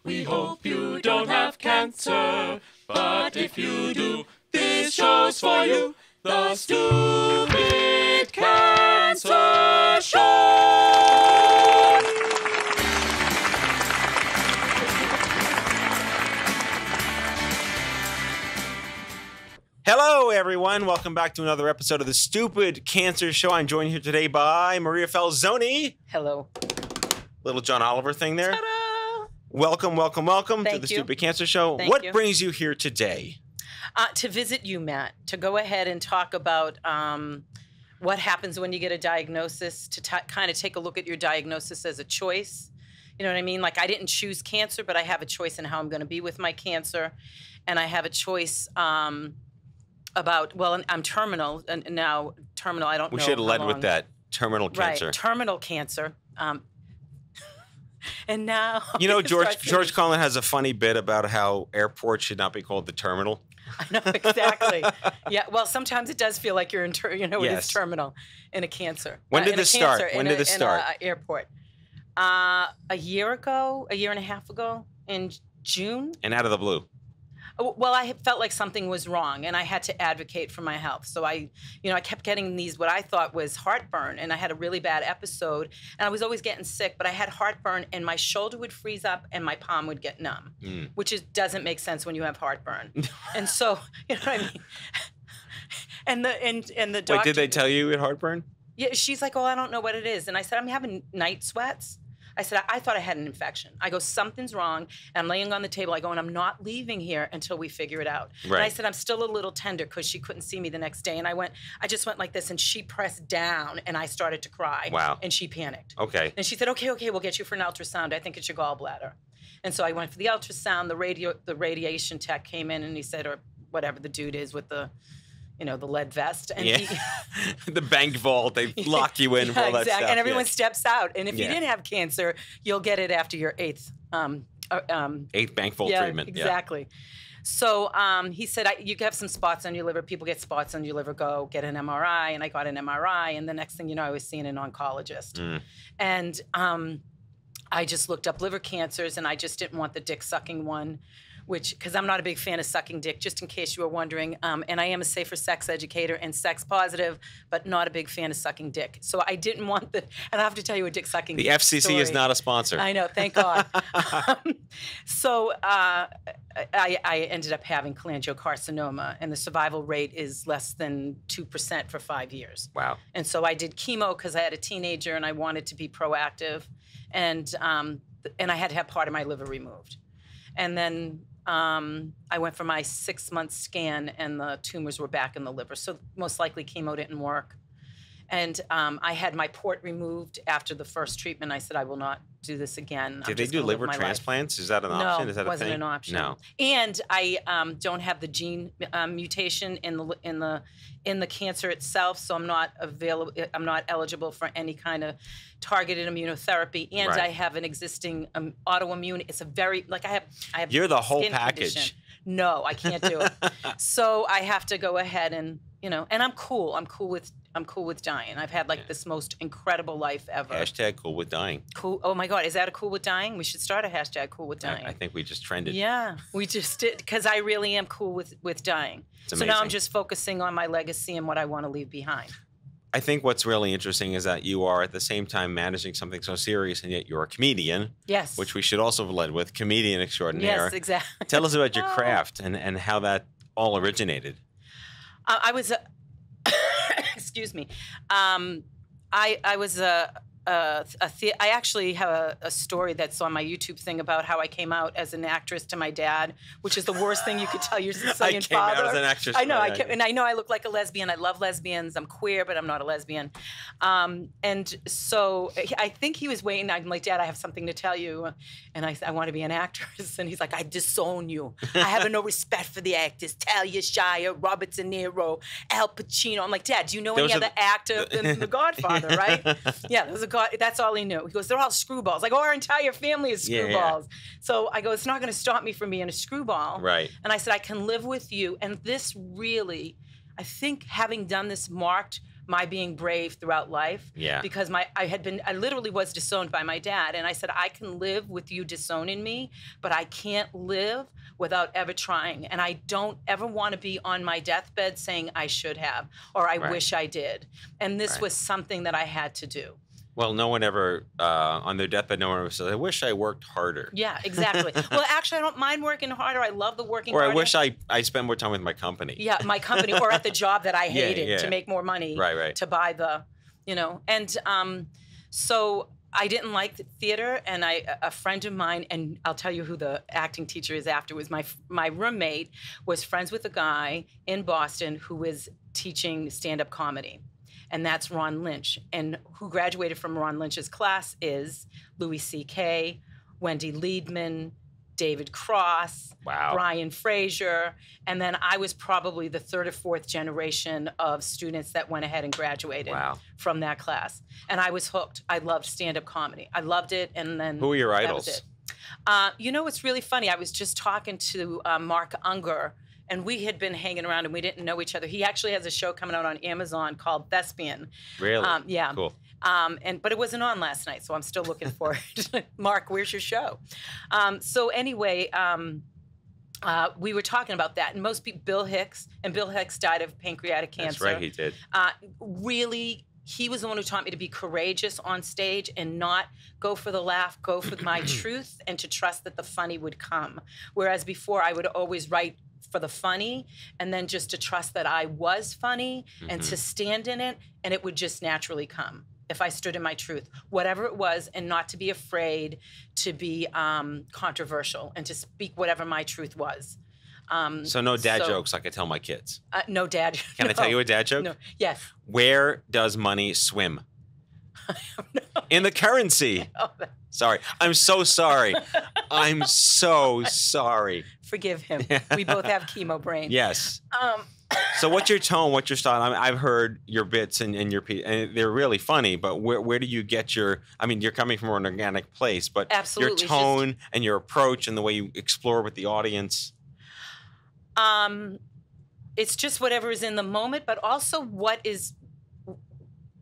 We hope you don't have cancer, but if you do, this show's for you. The Stupid Cancer Show! Hello, everyone. Welcome back to another episode of the Stupid Cancer Show. I'm joined here today by Maria Falzone. Hello. Little John Oliver thing there. Ta-da! Welcome to the Stupid Cancer Show. Thank what you. brings you here today? To visit you, Matt, to go ahead and talk about what happens when you get a diagnosis, to kind of take a look at your diagnosis as a choice. You know what I mean? Like, I didn't choose cancer, but I have a choice in how I'm going to be with my cancer. And I have a choice about, well, I'm terminal, and now terminal, I don't know. We should have led with that. Terminal cancer. Right, terminal cancer. And now... You know, George Carlin has a funny bit about how airports should not be called the terminal. I know, exactly. Yeah, well, sometimes it does feel like you're in, it is terminal in a cancer. When did this start? When did this start? In an airport. A year ago, a year and a half ago, in June. And out of the blue. Well, I felt like something was wrong, and I had to advocate for my health. So I kept getting these, what I thought was heartburn, and I had a really bad episode, and I was always getting sick, but I had heartburn, and my shoulder would freeze up, and my palm would get numb, which doesn't make sense when you have heartburn. And so, you know what I mean? And the doctor... Wait, did they tell you you had heartburn? Yeah, she's like, oh, I don't know what it is. And I said, I'm having night sweats. I said, I thought I had an infection. I go, something's wrong. And I'm laying on the table. I go, and I'm not leaving here until we figure it out. Right. And I said, I'm still a little tender because she couldn't see me the next day. And I just went like this, and she pressed down, and I started to cry. Wow. And she panicked. Okay. And she said, okay, we'll get you for an ultrasound. I think it's your gallbladder. And so I went for the ultrasound. The radiation tech came in, and he said, or whatever the dude is with the... the lead vest. And the bank vault, they lock you in for all that stuff. And everyone steps out. And if you didn't have cancer, you'll get it after your eighth bank vault treatment. Exactly. Yeah. So he said, you have some spots on your liver. People get spots on your liver. Go get an MRI. And I got an MRI. And the next thing you know, I was seeing an oncologist. And I just looked up liver cancers, and I just didn't want the dick-sucking one. Because I'm not a big fan of sucking dick, just in case you were wondering. And I am a safer sex educator and sex positive, but not a big fan of sucking dick. So I didn't want and I have to tell you a dick sucking The FCC story. is not a sponsor. I know, thank God. So I ended up having cholangiocarcinoma, and the survival rate is less than 2% for 5 years. Wow. And so I did chemo because I had a teenager and I wanted to be proactive. And I had to have part of my liver removed. And then I went for my 6-month scan, and the tumors were back in the liver. So most likely chemo didn't work. And I had my port removed after the first treatment. I said, I will not do this again. Did they do liver transplants? Is that an option? Is that it wasn't an option. No. And I don't have the gene mutation in the cancer itself, so I'm not available. I'm not eligible for any kind of targeted immunotherapy. And I have an existing autoimmune. It's a very I have. You're the whole package. Condition. No, I can't do it. So I have to go ahead and and I'm cool. I'm cool with dying. I've had this most incredible life ever. Hashtag cool with dying. Cool. Oh my God, is that a cool with dying? We should start a hashtag cool with dying. I think we just trended. Yeah, we just did, because I really am cool with dying. So now I'm just focusing on my legacy and what I want to leave behind. I think what's really interesting is that you are at the same time managing something so serious, and yet you're a comedian. Yes. Which we should also have led with, comedian extraordinaire. Yes, exactly. Tell us about your craft and how that all originated. I was, excuse me. I was I actually have a story that's on my YouTube thing about how I came out as an actress to my dad, which is the worst thing you could tell your Sicilian father. I came out as an actress. I know, and I know I look like a lesbian. I love lesbians. I'm queer, but I'm not a lesbian. And so I think he was waiting. I'm like, Dad, I have something to tell you. And I said, I want to be an actress. And he's like, I disown you. I have no respect for the actors. Talia Shire, Robert De Niro, Al Pacino. I'm like, Dad, do you know any other actor than The Godfather, right? Yeah, there's a that's all he knew. He goes, they're all screwballs. Like, our entire family is screwballs. Yeah. So I go, it's not going to stop me from being a screwball. Right. And I said, I can live with you. And this really, I think having done this marked my being brave throughout life. Yeah. Because I literally was disowned by my dad. And I said, I can live with you disowning me, but I can't live without ever trying. And I don't ever want to be on my deathbed saying I should have, or I wish I did. And this was something that I had to do. Well, no one ever, on their deathbed, no one ever says, I wish I worked harder. Yeah, exactly. Well, actually, I don't mind working harder. I love the working harder. Or I wish I spent more time with my company. Yeah, my company, or at the job that I hated to make more money. Right. To buy the, And so I didn't like the theater, and a friend of mine, and I'll tell you who the acting teacher is after, was my roommate, was friends with a guy in Boston who was teaching stand-up comedy. And that's Ron Lynch. And who graduated from Ron Lynch's class is Louis C.K., Wendy Liedman, David Cross, Brian Fraser. And then I was probably the third or fourth generation of students that went ahead and graduated from that class. And I was hooked. I loved stand-up comedy. I loved it. And then who were your idols? That was it. It's really funny. I was just talking to Mark Unger, and we had been hanging around, and we didn't know each other. He actually has a show coming out on Amazon called Thespian. Really? Yeah. Cool. But it wasn't on last night, so I'm still looking forward. Mark, where's your show? So anyway, we were talking about that, and most people, Bill Hicks died of pancreatic cancer. That's right, he did. Really, he was the one who taught me to be courageous on stage and not go for the laugh, go for my truth, and to trust that the funny would come. Whereas before, I would always write for the funny, and then just to trust that I was funny and to stand in it, and it would just naturally come if I stood in my truth, whatever it was, and not to be afraid to be controversial and to speak whatever my truth was. So no dad jokes like I tell my kids? No dad. Can I tell you a dad joke? No. Yes. Where does money swim? In the currency. Sorry. I'm so sorry. I'm so sorry. Forgive him. We both have chemo brain. Yes. So what's your tone? What's your style? I've heard your bits and they're really funny, but where do you get your, you're coming from an organic place, but absolutely, your tone and your approach and the way you explore with the audience? It's just whatever is in the moment, but also what is,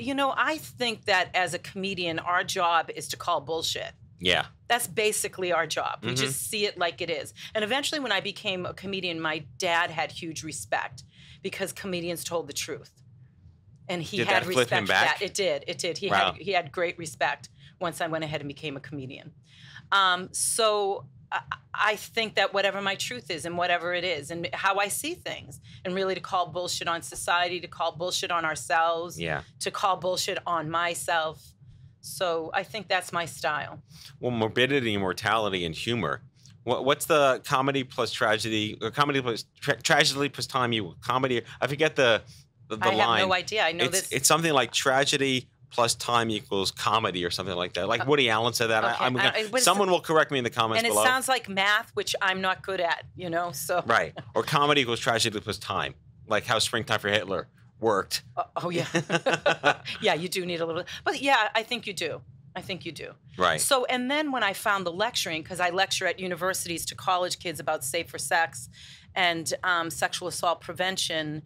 I think that as a comedian, our job is to call bullshit. Yeah. That's basically our job. We just see it like it is. And eventually when I became a comedian, my dad had huge respect because comedians told the truth. And he had respect for that. It did. He had great respect once I went ahead and became a comedian. So I think that whatever my truth is and whatever it is and how I see things, and really to call bullshit on society, to call bullshit on ourselves, to call bullshit on myself. So I think that's my style. Well, morbidity, mortality, and humor. What's the comedy plus tragedy, or comedy plus tragedy plus time? Comedy. I forget the line. I have no idea. I know this. It's something like tragedy plus time equals comedy or something like that. Like Woody Allen said that. Okay. Someone will correct me in the comments below. And it sounds like math, which I'm not good at, So right. Or comedy equals tragedy plus time, like how Springtime for Hitler worked. Oh yeah. Yeah, you do need a little, but yeah, I think you do. Right. So, and then when I found the lecturing, because I lecture at universities to college kids about safer sex and sexual assault prevention,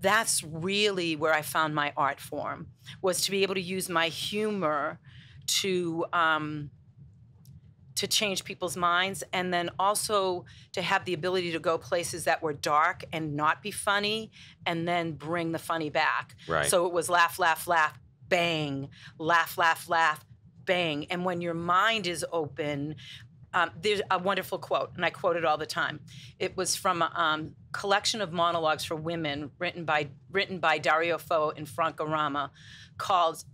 that's really where I found my art form, was to be able to use my humor to change people's minds, and then also to have the ability to go places that were dark and not be funny, and then bring the funny back. Right. So it was laugh, laugh, laugh, bang, laugh, laugh, laugh, bang. And when your mind is open, there's a wonderful quote, and I quote it all the time. It was from a collection of monologues for women written by Dario Fo and Franca Rama, called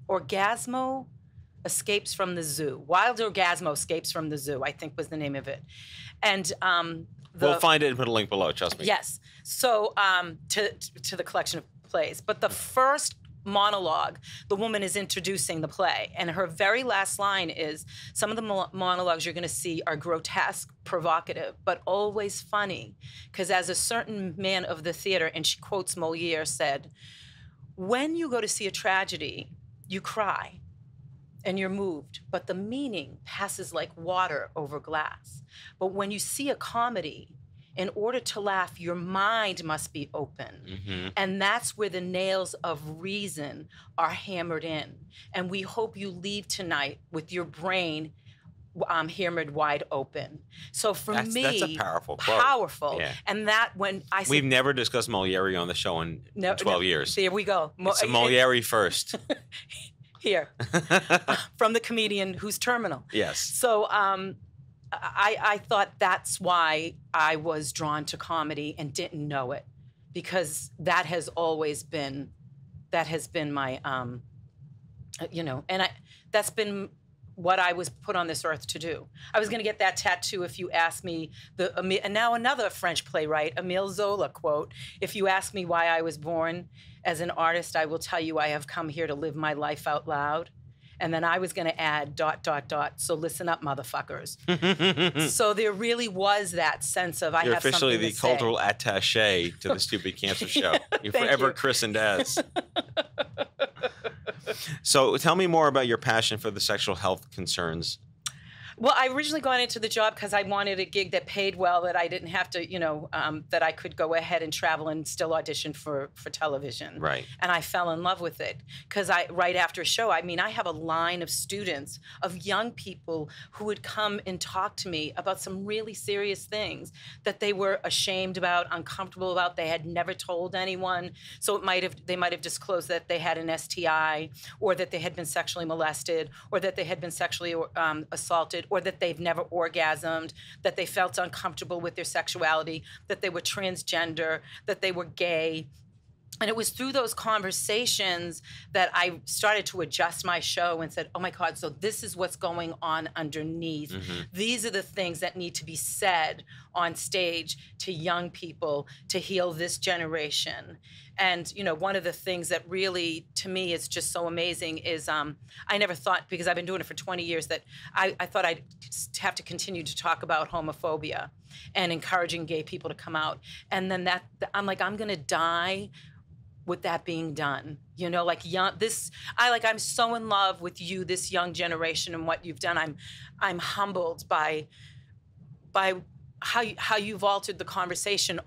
Orgasmo Escapes from the Zoo. Wild Orgasmo Escapes from the Zoo, I think was the name of it. And we'll find it and put a link below, trust me. Yes. So to the collection of plays. But the first monologue, the woman is introducing the play, and her very last line is, some of the monologues you're going to see are grotesque, provocative, but always funny. Because as a certain man of the theater, and she quotes Moliere, said, when you go to see a tragedy, you cry and you're moved, but the meaning passes like water over glass. But when you see a comedy, in order to laugh, your mind must be open. And that's where the nails of reason are hammered in. And we hope you leave tonight with your brain hammered wide open. So for me, that's a powerful quote. Powerful. Yeah. And that when I said, we've never discussed Moliere on the show in 12 years. There we go. It's Moliere first. Here, from the comedian who's terminal. Yes. So I thought that's why I was drawn to comedy and didn't know it, because that has always been, my, and that's been what I was put on this earth to do. I was going to get that tattoo if you asked me, and now another French playwright, Émile Zola quote, if you ask me why I was born as an artist, I will tell you I have come here to live my life out loud. And then I was going to add ... So listen up, motherfuckers. So there really was that sense of You're have something officially the to say. cultural attaché to the Stupid Cancer Show. You're forever christened as. So tell me more about your passion for the sexual health concerns. Well, I originally got into the job because I wanted a gig that paid well, that I didn't have to, that I could go ahead and travel and still audition for television. Right. And I fell in love with it because right after a show, I have a line of students, of young people who would come and talk to me about some really serious things that they were ashamed about, uncomfortable about. They had never told anyone. So they might have disclosed that they had an STI, or that they had been sexually molested, or that they had been sexually assaulted, or that they've never orgasmed, that they felt uncomfortable with their sexuality, that they were transgender, that they were gay. And it was through those conversations that I started to adjust my show and said, oh my God, so this is what's going on underneath. These are the things that need to be said on stage to young people to heal this generation. And, one of the things that really, to me, is just so amazing is I never thought, because I've been doing it for 20 years, that I thought I'd have to continue to talk about homophobia and encouraging gay people to come out. And then I'm like, I'm going to die with that being done. I'm so in love with you, this young generation, and what you've done. I'm humbled by how you've altered the conversation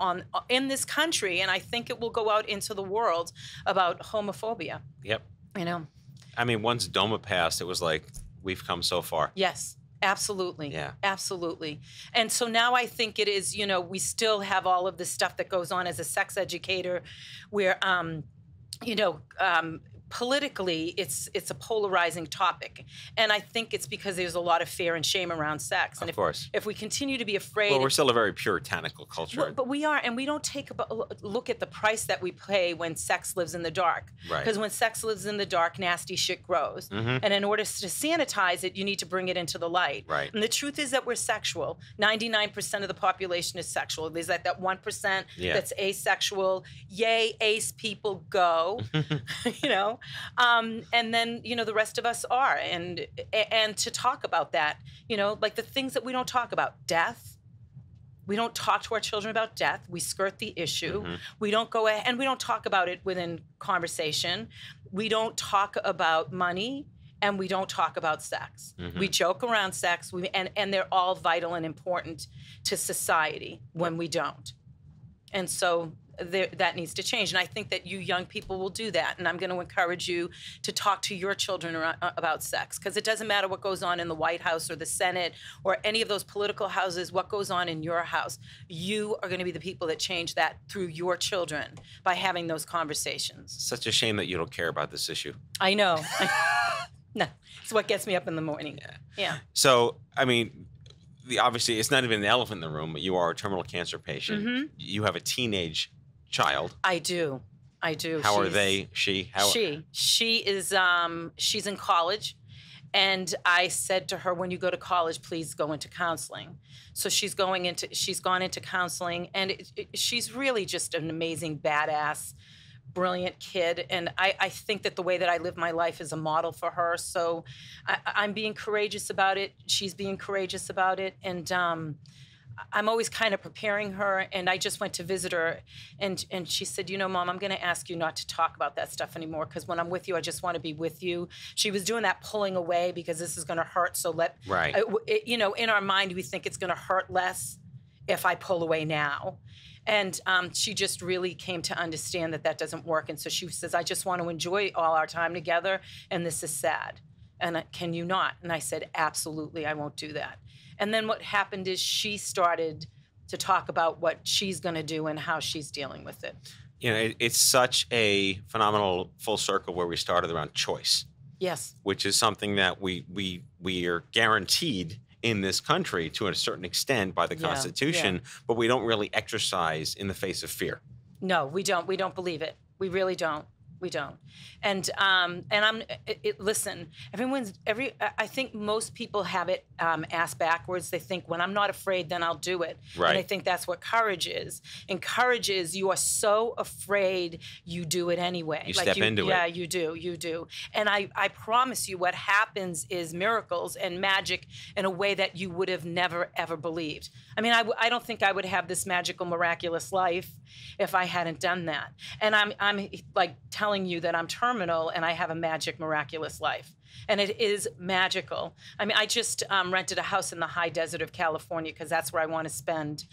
in this country, and I think it will go out into the world about homophobia. Yep. I mean, once DOMA passed, it was like, we've come so far. Yes. Absolutely. Yeah. Absolutely. And so now I think it is, we still have all of this stuff that goes on as a sex educator where, politically, it's a polarizing topic. And I think it's because there's a lot of fear and shame around sex. And of course. If we continue to be afraid... Well, we're still a very puritanical culture. But we are, and we don't take a look at the price that we pay when sex lives in the dark. Right. Because when sex lives in the dark, nasty shit grows. And in order to sanitize it, you need to bring it into the light. Right. And the truth is that we're sexual. 99% of the population is sexual. There's that 1% that's asexual. Yay, ace people, go. And then, the rest of us are. And to talk about that, like the things that we don't talk about, death. We don't talk to our children about death. We skirt the issue. We don't go ahead, and we don't talk about it within conversation. We don't talk about money, and we don't talk about sex. We joke around sex, and they're all vital and important to society when we don't. And so that needs to change. And I think that you young people will do that. And I'm going to encourage you to talk to your children about sex, because it doesn't matter what goes on in the White House or the Senate or any of those political houses, what goes on in your house. You are going to be the people that change that through your children by having those conversations. Such a shame that you don't care about this issue. I know. No, it's what gets me up in the morning. Yeah. So, obviously, it's not even an elephant in the room, but you are a terminal cancer patient. You have a teenage child. I do. How are they? She is she's in college, and I said to her, when you go to college, please go into counseling. So she's gone into counseling, and she's really just an amazing, badass, brilliant kid. And I think that the way that I live my life is a model for her. So I'm being courageous about it. She's being courageous about it. And I'm always kind of preparing her. And I just went to visit her, and she said, Mom, I'm going to ask you not to talk about that stuff anymore, because when I'm with you, I just want to be with you. She was doing that pulling away because this is going to hurt. So in our mind, we think it's going to hurt less if I pull away now. And she just really came to understand that that doesn't work. And so she says, I just want to enjoy all our time together, and this is sad. And can you not? And I said, absolutely, I won't do that. And then what happened is she started to talk about what she's going to do and how she's dealing with it. You know, it's such a phenomenal full circle where we started around choice. Yes. Which is something that we are guaranteed in this country to a certain extent by the Constitution, but we don't really exercise in the face of fear. No, we don't. We don't believe it. We really don't. We don't. And listen, I think most people have it asked backwards. They think, when I'm not afraid, then I'll do it. Right. And I think that's what courage is. And courage is you are so afraid you do it anyway. You step into it. Yeah, you do. You do. And I promise you what happens is miracles and magic in a way that you would have never, ever believed. I mean, I don't think I would have this magical, miraculous life if I hadn't done that. And I'm like telling you that I'm terminal and I have a magic, miraculous life. And it is magical. I mean, I just rented a house in the high desert of California because that's where I want to spend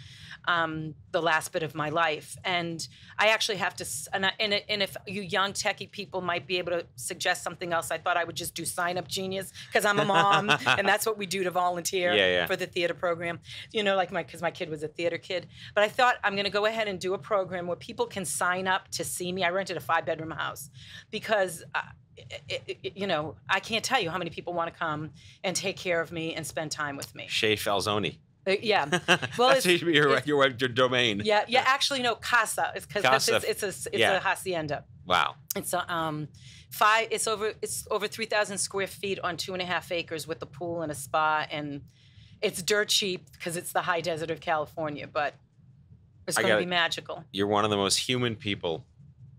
the last bit of my life. And I actually have to, and if you young techie people might be able to suggest something else, I thought I would just do Sign Up Genius because I'm a mom and that's what we do to volunteer for the theater program. You know, like because my kid was a theater kid. But I thought I'm going to go ahead and do a program where people can sign up to see me. I rented a 5-bedroom house because you know, I can't tell you how many people want to come and take care of me and spend time with me. Maria Falzone. Yeah. Well, that's your domain. Yeah. Actually, no, casa. It's because it's a hacienda. Wow. It's it's over 3,000 square feet on 2.5 acres with a pool and a spa, and it's dirt cheap because it's the high desert of California, but it's going to be magical. You're one of the most human people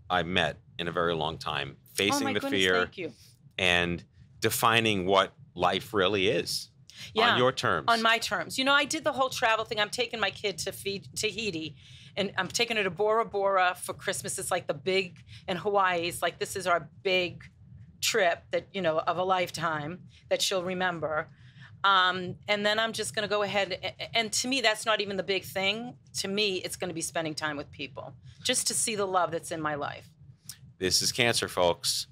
I've met in a very long time, facing the fear and defining what life really is on your terms. On my terms. You know, I did the whole travel thing. I'm taking my kid to Tahiti, and I'm taking her to Bora Bora for Christmas. It's like the big, in Hawaii, it's like this is our big trip that, you know, of a lifetime that she'll remember. And then I'm just going to go ahead. And to me, that's not even the big thing. To me, it's going to be spending time with people just to see the love that's in my life. This is cancer, folks.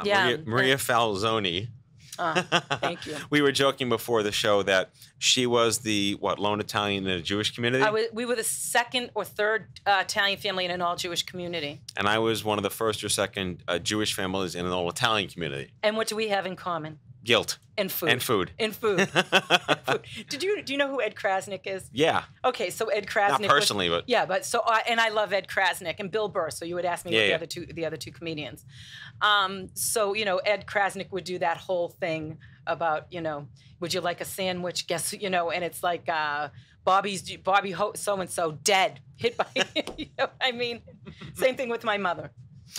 Yeah. Maria Falzone. Thank you. We were joking before the show that she was the, lone Italian in a Jewish community? We were the second or third Italian family in an all-Jewish community. And I was one of the first or second Jewish families in an all-Italian community. And what do we have in common? Guilt. And food. And food. And food. Do you know who Ed Krasnick is? Yeah. Okay, so Ed Krasnick. Not personally, but yeah, but so and I love Ed Krasnick and Bill Burr. So you would ask me what the other two comedians. So you know, Ed Krasnick would do that whole thing about, you know, would you like a sandwich? Guess, you know, and it's like Bobby so and so dead, hit by. You know, I mean, same thing with my mother.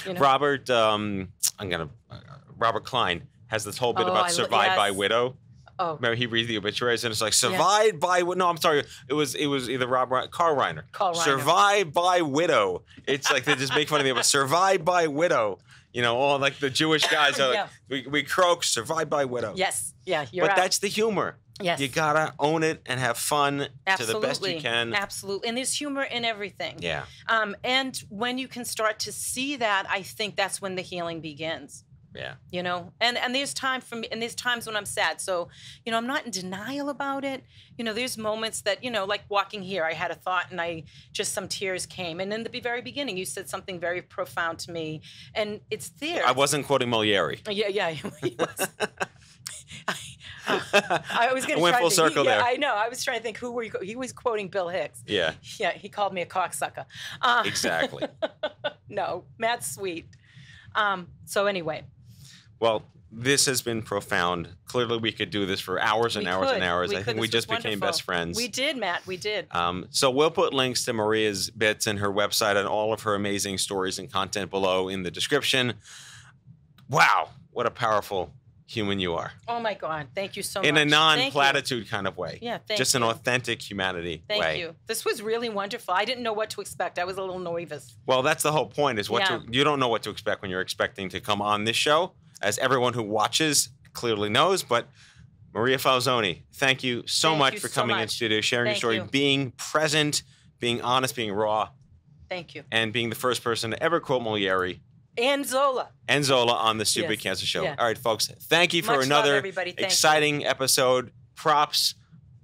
You know? Robert Klein has this whole bit about survived by widow. Oh, remember he reads the obituaries and it's like survived by no, I'm sorry, it was either Carl Reiner. Survived by widow. It's like they just make fun of me, but survived by widow. You know, all like the Jewish guys are like, we croak, survived by widow. Yes, yeah, you're right. But that's the humor. Yes. You gotta own it and have fun to the best you can. Absolutely. And there's humor in everything. Yeah. And when you can start to see that, I think that's when the healing begins. Yeah. You know, and there's time for me, and there's times when I'm sad. So, you know, I'm not in denial about it. You know, there's moments that, you know, like walking here, I had a thought and some tears came. And in the very beginning, you said something very profound to me, and it's there. I wasn't quoting Moliere. Yeah, he was. I was going to went full circle there. I know. I was trying to think who were you. He was quoting Bill Hicks. Yeah. Yeah, he called me a cocksucker. Exactly. No, Matt's sweet. So anyway. Well, this has been profound. Clearly, we could do this for hours and hours and hours. I think we just became best friends. We did, Matt. We did. So we'll put links to Maria's bits and her website and all of her amazing stories and content below in the description. Wow, what a powerful human you are. Oh, my God. Thank you so much. In a non-platitude kind of way. Yeah, thank you. Just an authentic humanity way. Thank you. This was really wonderful. I didn't know what to expect. I was a little nervous. Well, that's the whole point is you don't know what to expect when you're expecting to come on this show, as everyone who watches clearly knows, but Maria Falzone, thank you so much for coming in studio, sharing your story, being present, being honest, being raw. Thank you. And being the first person to ever quote Moliere. And Zola. And Zola on the Stupid Cancer Show. Yeah. All right, folks. Thank you for Much another love, exciting episode. Props,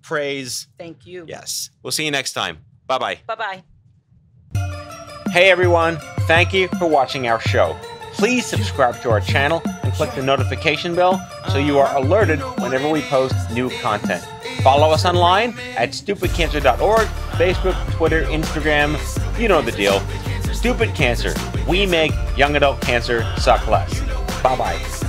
praise. Thank you. Yes. We'll see you next time. Bye-bye. Bye-bye. Hey, everyone. Thank you for watching our show. Please subscribe to our channel and click the notification bell so you are alerted whenever we post new content. Follow us online at stupidcancer.org, Facebook, Twitter, Instagram. You know the deal. Stupid Cancer. We make young adult cancer suck less. Bye-bye.